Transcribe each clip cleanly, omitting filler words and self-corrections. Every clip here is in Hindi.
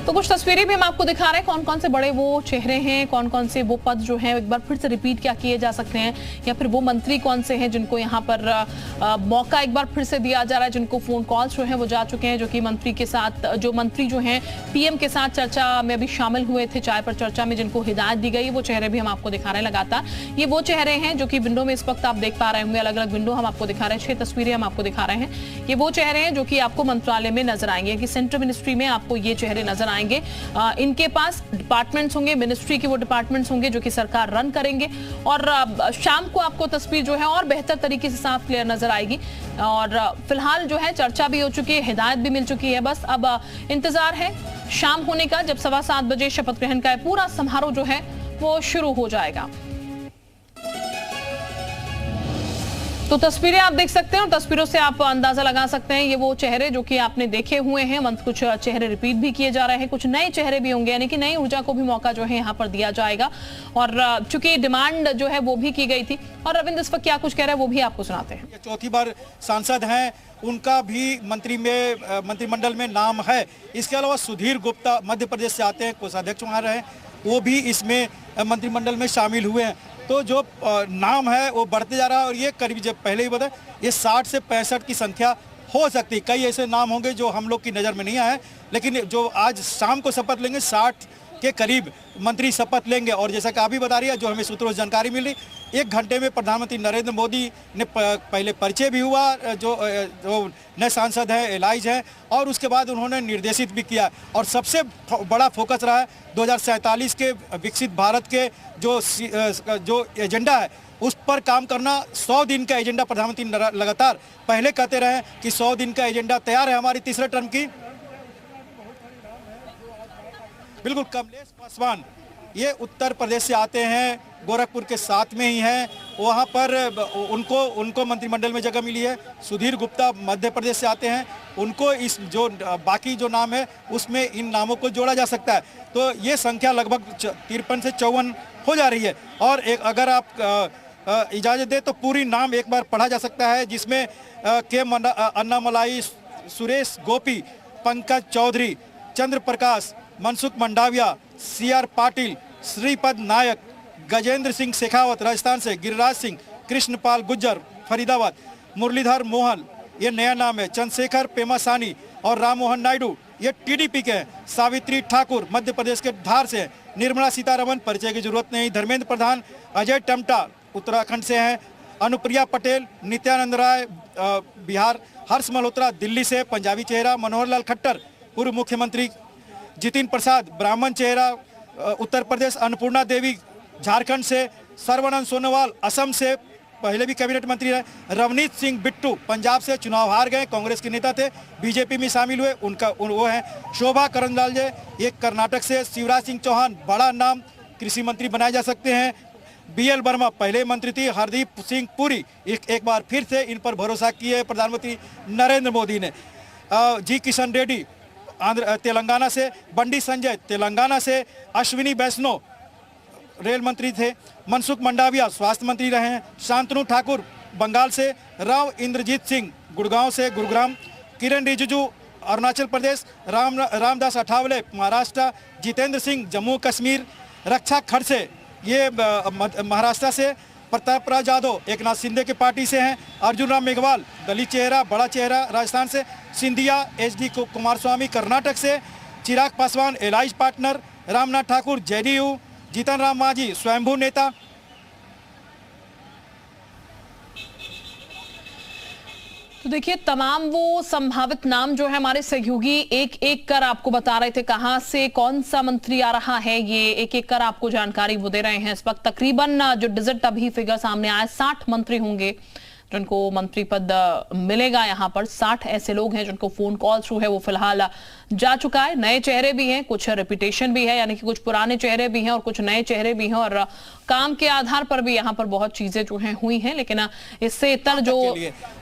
तो कुछ तस्वीरें भी हम आपको दिखा रहे हैं, कौन कौन से बड़े वो चेहरे हैं, कौन कौन से वो पद जो है एक बार फिर से रिपीट क्या किए जा सकते हैं, या फिर वो मंत्री कौन से हैं जिनको यहाँ पर मौका एक बार फिर से दिया जा रहा है, जिनको फोन कॉल्स जो है वो जा चुके हैं, जो कि मंत्री के साथ जो मंत्री जो हैं पीएम के साथ चर्चा में भी शामिल हुए थे, चाय पर चर्चा में जिनको हिदायत दी गई, वो चेहरे भी हम आपको दिखा रहे हैं लगातार। ये वो चेहरे हैं जो कि विंडो में इस वक्त आप देख पा रहे होंगे, अलग अलग विंडो हम आपको दिखा रहे हैं, 6 तस्वीरें हम आपको दिखा रहे हैं। ये वो चेहरे हैं जो कि आपको मंत्रालय में नजर आएंगे, कि सेंट्रल मिनिस्ट्री में आपको ये चेहरे नजर आएंगे। इनके पास डिपार्टमेंट्स होंगे, मिनिस्ट्री के वो डिपार्टमेंट्स होंगे जो कि सरकार रन करेंगे, और शाम को आपको तस्वीर जो है और बेहतर तरीके से साफ क्लियर नजर आएगी। और फिलहाल जो है चर्चा भी हो चुकी है, हिदायत भी मिल चुकी है, बस अब इंतजार है शाम होने का, जब 7:15 बजे शपथ ग्रहण का पूरा समारोह जो है वो शुरू हो जाएगा। तो तस्वीरें आप देख सकते हैं और तस्वीरों से आप अंदाजा लगा सकते हैं, ये वो चेहरे जो कि आपने देखे हुए हैं। कुछ चेहरे रिपीट भी किए जा रहे हैं, कुछ नए चेहरे भी होंगे, यानी कि नई ऊर्जा को भी मौका जो है यहाँ पर दिया जाएगा। और चूंकि डिमांड जो है वो भी की गई थी, और रविंद्र इस वक्त क्या कुछ कह रहे हैं वो भी आपको सुनाते हैं। चौथी बार सांसद हैं, उनका भी मंत्रिमंडल में नाम है। इसके अलावा सुधीर गुप्ता मध्य प्रदेश से आते हैं, कोषाध्यक्ष वहाँ रहे, वो भी इसमें मंत्रिमंडल में शामिल हुए हैं। तो जो नाम है वो बढ़ते जा रहा है, और ये करीब जब पहले ही बताया, ये 60 से 65 की संख्या हो सकती। कई ऐसे नाम होंगे जो हम लोग की नज़र में नहीं आए, लेकिन जो आज शाम को शपथ लेंगे 60 के करीब मंत्री शपथ लेंगे। और जैसा कि आप भी बता रही है, जो हमें सूत्रों से जानकारी मिली, 1 घंटे में प्रधानमंत्री नरेंद्र मोदी ने पहले परिचय भी हुआ, जो नए सांसद हैं एलाइज हैं, और उसके बाद उन्होंने निर्देशित भी किया। और सबसे बड़ा फोकस रहा है 2047 के विकसित भारत के जो एजेंडा है उस पर काम करना। 100 दिन का एजेंडा प्रधानमंत्री लगातार पहले कहते रहे कि 100 दिन का एजेंडा तैयार है हमारी तीसरे टर्म की। बिल्कुल, कमलेश पासवान ये उत्तर प्रदेश से आते हैं, गोरखपुर के साथ में ही हैं, वहाँ पर उनको मंत्रिमंडल में जगह मिली है। सुधीर गुप्ता मध्य प्रदेश से आते हैं, उनको इस जो बाकी जो नाम है उसमें इन नामों को जोड़ा जा सकता है। तो ये संख्या लगभग 53 से 54 हो जा रही है। और एक अगर आप इजाज़त दे तो पूरी नाम एक बार पढ़ा जा सकता है, जिसमें के अन्नामलाई, सुरेश गोपी, पंकज चौधरी, चंद्र प्रकाश, मनसुख मंडाविया, CR पाटिल, श्रीपद नायक, गजेंद्र सिंह शेखावत राजस्थान से, गिरिराज सिंह, कृष्णपाल गुज्जर फरीदाबाद, मुरलीधर मोहन ये नया नाम है, चंद्रशेखर पेमासानी और राम मोहन नायडू ये TDP के हैं, सावित्री ठाकुर मध्य प्रदेश के धार से हैं, निर्मला सीतारमण परिचय की जरूरत नहीं, धर्मेंद्र प्रधान, अजय टमटा उत्तराखंड से हैं, अनुप्रिया पटेल, नित्यानंद राय बिहार, हर्ष मल्होत्रा दिल्ली से पंजाबी चेहरा, मनोहर लाल खट्टर पूर्व मुख्यमंत्री, जितिन प्रसाद ब्राह्मण चेहरा उत्तर प्रदेश, अन्नपूर्णा देवी झारखंड से, सर्बानंद सोनोवाल असम से पहले भी कैबिनेट मंत्री रहे, रवनीत सिंह बिट्टू पंजाब से चुनाव हार गए, कांग्रेस के नेता थे, बीजेपी में शामिल हुए, वो हैं शोभा करंदलाजे ये कर्नाटक से, शिवराज सिंह चौहान बड़ा नाम कृषि मंत्री बनाए जा सकते हैं, BL वर्मा पहले मंत्री थी, हरदीप सिंह पुरी एक बार फिर से इन पर भरोसा किए प्रधानमंत्री नरेंद्र मोदी ने, जी किशन रेड्डी तेलंगाना से, बंडी संजय तेलंगाना से, अश्विनी वैष्णव रेल मंत्री थे, मनसुख मंडाविया स्वास्थ्य मंत्री रहे हैं, शांतनु ठाकुर बंगाल से, राव इंद्रजीत सिंह गुड़गांव से गुरुग्राम, किरण रिजिजू अरुणाचल प्रदेश, रामदास अठावले महाराष्ट्र, जितेंद्र सिंह जम्मू कश्मीर, रक्षा खड़से ये महाराष्ट्र से, प्रताप राज यादव एकनाथ शिंदे के पार्टी से हैं, अर्जुन राम मेघवाल दलित चेहरा बड़ा चेहरा राजस्थान से, सिंधिया HD कुमारस्वामी कर्नाटक से, Chirag Paswan allies partner, Ramnath Thakur JDU, Jitan Ram Manjhi स्वयंभू नेता। तो देखिए तमाम वो संभावित नाम जो है हमारे सहयोगी एक एक कर आपको बता रहे थे, कहां से कौन सा मंत्री आ रहा है, ये एक एक कर आपको जानकारी वो दे रहे हैं। इस वक्त तकरीबन जो डिजिट अभी फिगर सामने आया 60 मंत्री होंगे जिनको मंत्री पद मिलेगा। यहाँ पर 60 ऐसे लोग हैं जिनको फोन कॉल थ्रू है वो फिलहाल जा चुका है। नए चेहरे भी हैं, कुछ रिपीटेशन भी है, यानी कि कुछ पुराने चेहरे भी हैं और कुछ नए चेहरे भी हैं, और काम के आधार पर भी यहाँ पर बहुत चीजें जो हैं हुई हैं। लेकिन इससे इतर जो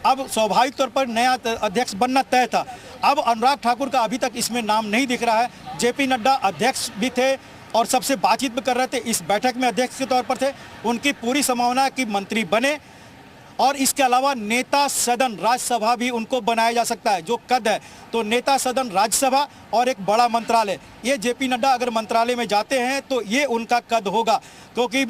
अब स्वाभाविक तौर पर नया अध्यक्ष बनना तय था। अब अनुराग ठाकुर का अभी तक इसमें नाम नहीं दिख रहा है। JP नड्डा अध्यक्ष भी थे और सबसे बातचीत भी कर रहे थे, इस बैठक में अध्यक्ष के तौर पर थे। उनकी पूरी संभावना कि मंत्री बने, और इसके अलावा नेता सदन राज्यसभा भी उनको बनाया जा सकता है, जो कद है। तो नेता सदन राज्यसभा और एक बड़ा मंत्रालय, ये जेपी नड्डा अगर मंत्रालय में जाते हैं तो ये उनका कद होगा, क्योंकि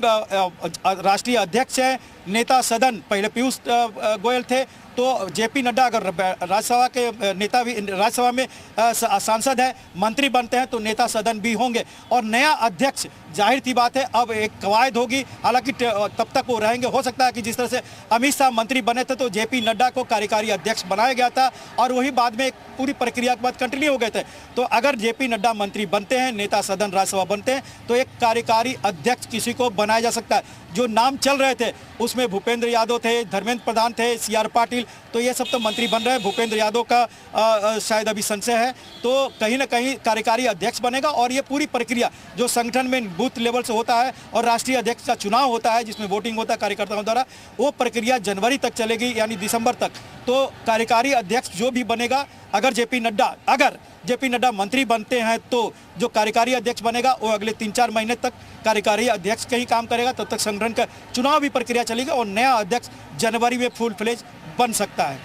राष्ट्रीय अध्यक्ष है, नेता सदन पहले पीयूष गोयल थे, तो जेपी नड्डा अगर राज्यसभा के नेता भी, राज्यसभा में सांसद है, मंत्री बनते हैं तो नेता सदन भी होंगे। और नया अध्यक्ष जाहिर सी बात है अब एक कवायद होगी, हालांकि तब तक वो रहेंगे। हो सकता है कि जिस तरह से अमित शाह मंत्री बने थे तो जेपी नड्डा को कार्यकारी अध्यक्ष बनाया गया था और वही बाद में एक पूरी प्रक्रिया के बाद कंटिन्यू हो गए थे। तो अगर जेपी नड्डा मंत्री बनते हैं, नेता सदन राज्यसभा बनते हैं, तो एक कार्यकारी अध्यक्ष किसी को बनाया जा सकता है। जो नाम चल रहे थे उसमें भूपेंद्र यादव थे, धर्मेंद्र प्रधान थे, सीआर पाटिल, तो ये सब तो मंत्री बन रहे हैं। भूपेंद्र यादव का शायद अभी संशय है, तो कहीं ना कहीं कार्यकारी अध्यक्ष बनेगा। और ये पूरी प्रक्रिया जो संगठन में बूथ लेवल से होता है और राष्ट्रीय अध्यक्ष का चुनाव होता है जिसमें वोटिंग होता है कार्यकर्ताओं द्वारा, वो प्रक्रिया जनवरी तक चलेगी, यानी दिसंबर तक। तो कार्यकारी अध्यक्ष जो भी बनेगा, अगर जेपी नड्डा मंत्री बनते हैं तो जो कार्यकारी अध्यक्ष बनेगा वो अगले 3-4 महीने तक कार्यकारी अध्यक्ष का ही काम करेगा। तब तक संगठन का चुनाव भी प्रक्रिया चलेगी और नया अध्यक्ष जनवरी में फुल फ्लेज बन सकता है।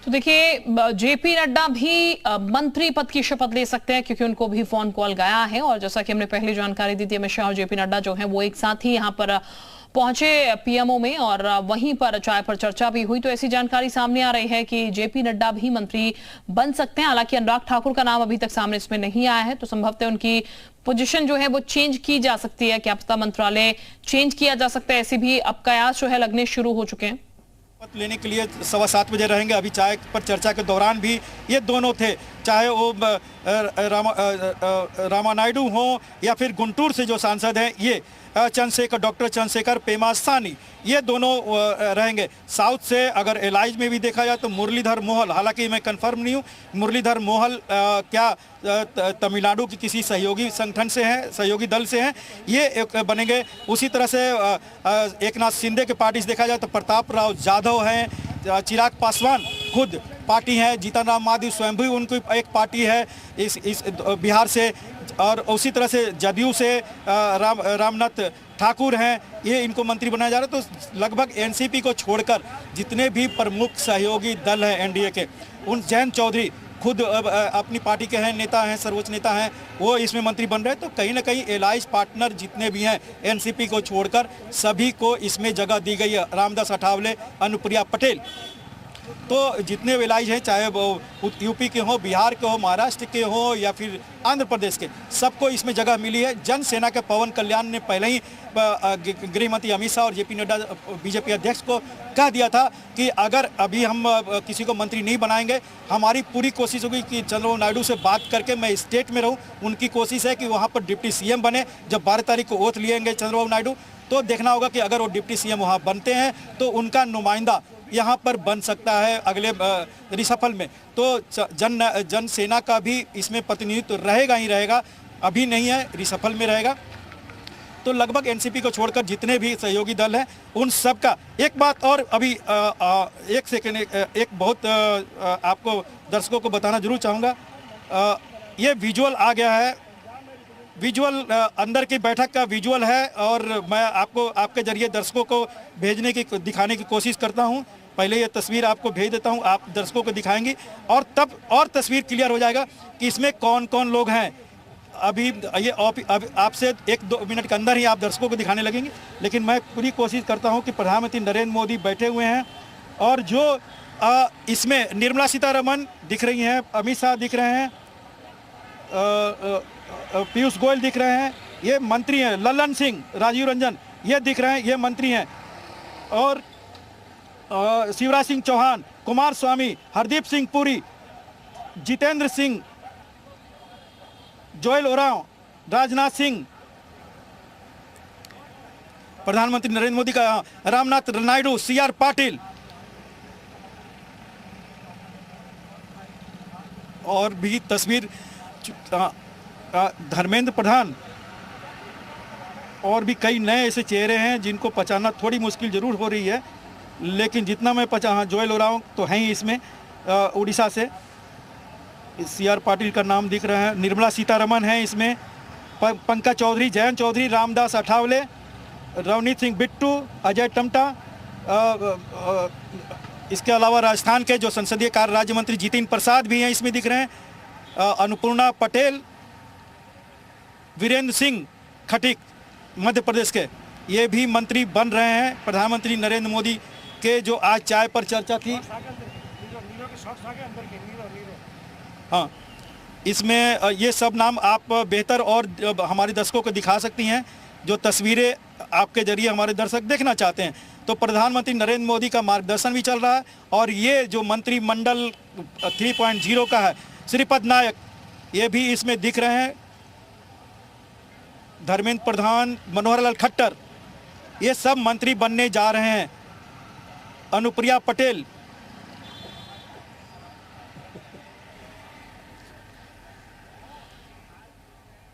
तो देखिए, जेपी नड्डा भी मंत्री पद की शपथ ले सकते हैं क्योंकि उनको भी फोन कॉल गया है। और जैसा कि हमने पहले जानकारी दी थी, अमित शाह और जेपी नड्डा जो है वो एक साथ ही यहाँ पर पहुंचे पीएमओ में और वहीं पर चाय पर चर्चा भी हुई। तो ऐसी जानकारी सामने आ रही है कि जेपी नड्डा भी मंत्री बन सकते हैं। हालांकि अनुराग ठाकुर का नाम अभी तक सामने इसमें नहीं आया है, तो संभवतः उनकी पोजीशन जो है वो चेंज की जा सकती है। क्या पता मंत्रालय चेंज किया जा सकता है, ऐसे भी अब कयास जो है लगने शुरू हो चुके हैं। लेने के लिए 7:15 बजे रहेंगे। अभी चाय पर चर्चा के दौरान भी ये दोनों थे, चाहे वो रामा नायडू हो या फिर गुंटूर से जो सांसद हैं ये डॉक्टर चंद्रशेखर पेमासानी, ये दोनों रहेंगे। साउथ से अगर एलाइज में भी देखा जाए तो मुरलीधर मोहल, हालांकि मैं कंफर्म नहीं हूँ, मुरलीधर मोहल क्या तमिलनाडु की किसी सहयोगी संगठन से हैं, सहयोगी दल से हैं, ये एक बनेंगे। उसी तरह से एक नाथ शिंदे के पार्टी से देखा जाए तो प्रताप राव जाधव हैं, चिराग पासवान खुद पार्टी है, जीतन राम मांझी स्वयं भी उनकी एक पार्टी है इस बिहार से। और उसी तरह से जदयू से रामनाथ ठाकुर हैं, ये इनको मंत्री बनाया जा रहा है। तो लगभग एनसीपी को छोड़कर जितने भी प्रमुख सहयोगी दल हैं एनडीए के, उन जयंत चौधरी खुद अपनी पार्टी के हैं, नेता हैं, सर्वोच्च नेता हैं, वो इसमें मंत्री बन रहे हैं। तो कहीं ना कहीं एलाइज पार्टनर जितने भी हैं एनसीपी को छोड़कर सभी को इसमें जगह दी गई है। रामदास अठावले, अनुप्रिया पटेल, तो जितने एलाइज हैं, चाहे वो यूपी के हो, बिहार के हो, महाराष्ट्र के हो या फिर आंध्र प्रदेश के, सबको इसमें जगह मिली है। जन सेना के पवन कल्याण ने पहले ही गृह मंत्री अमित शाह और जेपी नड्डा बीजेपी अध्यक्ष को कह दिया था कि अगर अभी हम किसी को मंत्री नहीं बनाएंगे, हमारी पूरी कोशिश होगी कि चंद्रबाबू नायडू से बात करके मैं स्टेट में रहूं। उनकी कोशिश है कि वहां पर डिप्टी सीएम बने। जब 12 तारीख को ओथ लिएंगे चंद्रबाबू नायडू, तो देखना होगा कि अगर वो डिप्टी सीएम वहां बनते हैं तो उनका नुमाइंदा यहाँ पर बन सकता है अगले रिसफल में। तो जन सेना का भी इसमें प्रतिनिधित्व रहेगा ही रहेगा, अभी नहीं है, रिसफल में रहेगा। तो लगभग एनसीपी को छोड़कर जितने भी सहयोगी दल हैं उन सब का। एक बात और अभी एक सेकेंड, एक बहुत आपको दर्शकों को बताना जरूर चाहूँगा। ये विजुअल आ गया है, विजुअल अंदर की बैठक का विजुअल है और मैं आपको आपके जरिए दर्शकों को भेजने की दिखाने की कोशिश करता हूं। पहले ये तस्वीर आपको भेज देता हूं, आप दर्शकों को दिखाएंगे और तब और तस्वीर क्लियर हो जाएगा कि इसमें कौन कौन लोग हैं। अभी ये आपसे 1-2 मिनट के अंदर ही आप दर्शकों को दिखाने लगेंगे, लेकिन मैं पूरी कोशिश करता हूँ कि प्रधानमंत्री नरेंद्र मोदी बैठे हुए हैं और जो इसमें निर्मला सीतारमण दिख रही हैं, अमित शाह दिख रहे हैं, पीयूष गोयल दिख रहे हैं, ये मंत्री हैं, लल्लन सिंह, राजीव रंजन ये दिख रहे हैं, ये मंत्री हैं, और शिवराज सिंह चौहान, कुमार स्वामी, हरदीप सिंह पुरी, जितेंद्र सिंह, जोएल ओरांव, राजनाथ सिंह, प्रधानमंत्री नरेंद्र मोदी का, रामनाथ नायडू, सीआर पाटिल और भी तस्वीर, धर्मेंद्र प्रधान और भी कई नए ऐसे चेहरे हैं जिनको पहचानना थोड़ी मुश्किल जरूर हो रही है, लेकिन जितना मैं जोएल ओरांव तो हैं ही इसमें, उड़ीसा से सीआर पाटिल का नाम दिख रहा है, निर्मला सीतारमण है इसमें, पंकज चौधरी, जयंत चौधरी, रामदास अठावले, रवनीत सिंह बिट्टू, अजय टमटा, इसके अलावा राजस्थान के जो संसदीय कार्य राज्य मंत्री जितिन प्रसाद भी हैं, इसमें दिख रहे हैं। अन्नपूर्णा पटेल, वीरेंद्र सिंह खटीक मध्य प्रदेश के, ये भी मंत्री बन रहे हैं। प्रधानमंत्री नरेंद्र मोदी के जो आज चाय पर चर्चा थी, हाँ, इसमें ये सब नाम आप बेहतर और हमारे दर्शकों को दिखा सकती हैं, जो तस्वीरें आपके जरिए हमारे दर्शक देखना चाहते हैं। तो प्रधानमंत्री नरेंद्र मोदी का मार्गदर्शन भी चल रहा है और ये जो मंत्रिमंडल 3.0 का है, श्रीपद नायक ये भी इसमें दिख रहे हैं। धर्मेंद्र प्रधान, मनोहर लाल खट्टर, ये सब मंत्री बनने जा रहे हैं। अनुप्रिया पटेल,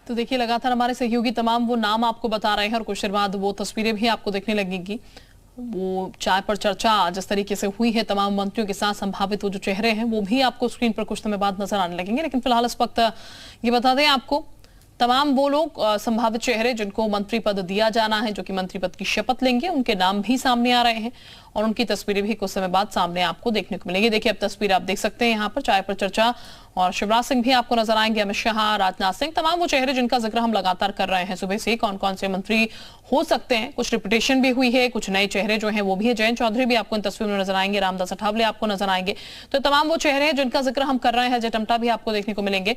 तो देखिए लगातार हमारे सहयोगी तमाम वो नाम आपको बता रहे हैं और कुछ देर बाद वो तस्वीरें भी आपको देखने लगेंगी। वो चाय पर चर्चा जिस तरीके से हुई है तमाम मंत्रियों के साथ, संभावित वो जो चेहरे हैं वो भी आपको स्क्रीन पर कुछ समय बाद नजर आने लगेंगे। लेकिन फिलहाल इस वक्त ये बता दें आपको, तमाम वो लोग संभावित चेहरे जिनको मंत्री पद दिया जाना है, जो कि मंत्री पद की शपथ लेंगे, उनके नाम भी सामने आ रहे हैं और उनकी तस्वीरें भी कुछ समय बाद सामने आपको देखने को मिलेंगी। देखिए अब तस्वीर आप देख सकते हैं यहाँ पर चाय पर चर्चा, और शिवराज सिंह भी आपको नजर आएंगे, अमित शाह, राजनाथ सिंह, तमाम वो चेहरे जिनका जिक्र हम लगातार कर रहे हैं सुबह से, कौन कौन से मंत्री हो सकते हैं। कुछ रिपीटेशन भी हुई है, कुछ नए चेहरे जो हैं वो भी है। जयंत चौधरी भी आपको इन तस्वीरों में नजर आएंगे, रामदास अठावले आपको नजर आएंगे। तो तमाम वो चेहरे हैं जिनका जिक्र हम कर रहे हैं, अजय टम्टा भी आपको देखने को मिलेंगे।